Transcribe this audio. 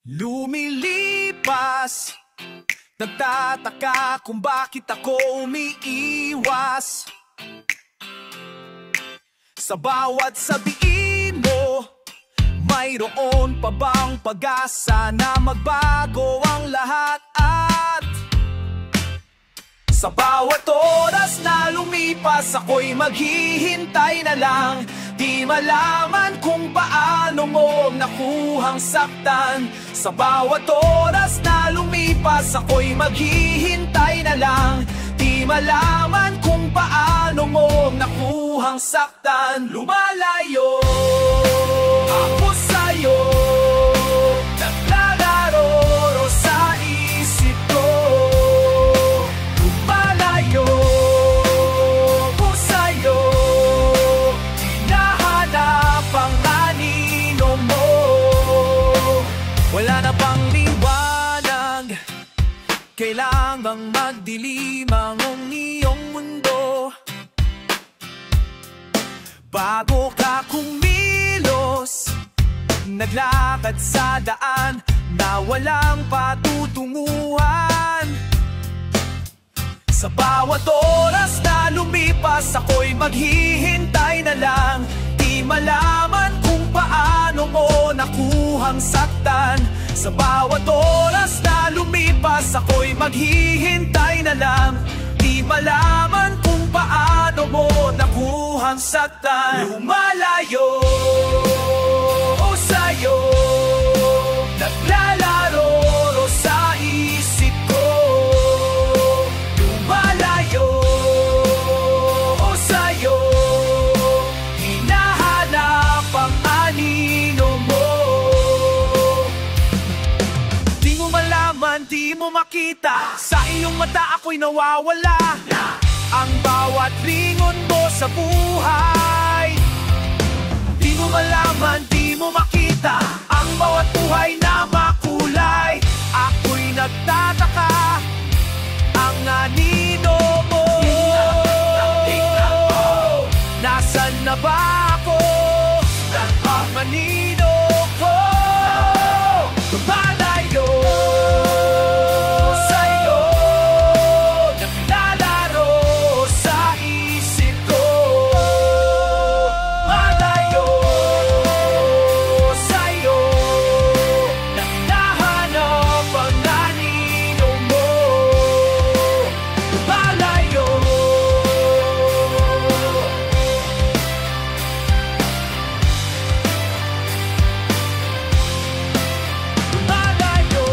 Lumilipas, nagtataka kung bakit ako umiiwas. Sa bawat sabihin mo, mayroon pa bang pag-asa na magbago ang lahat? At sa bawat oras na lumipas, ako'y maghihintay na lang. Di malaman kung paano mo nakuhang saktan. Sa bawat oras na lumipas, ako'y maghihintay na lang. Di malaman kung paano mo nakuhang saktan. Lumalayo ako sa'yo, naglalaro sa isip ko. Lumalayo ako sa'yo, hinahanap ang anino mo. Wala na pang liwanag, kailangang magdilim ang iyong mundo. Bago ka kumilos, naglakad sa daan na walang patutunguhan. Sa bawat oras na lumipas, ako'y maghihintay na lang. Di malaman kung paano mo nakuhang saktan. Sa bawat oras na lumipas, ako'y maghihintay na lang. Di malaman kung paano mo nakuhang saktan. Lumalayo sa'yo, naglalaro sa isip ko. Lumalayo sa'yo, hinahanap ang anino mo. Di mo malaman, di mo makita, sa iyong mata ako'y nawawala. Ang bawat lingon mo sa buhay. Di mo malaman, di mo makita, ang bawat buhay na makulay. Ako'y nagtataka, ang anino mo. Nasaan na ba ako? Ang anino ko. Lumalayo sa'yo, naglalaro sa isip ko. Malayo sa'yo, naghahanap ang anino mo. Malayo. Malayo.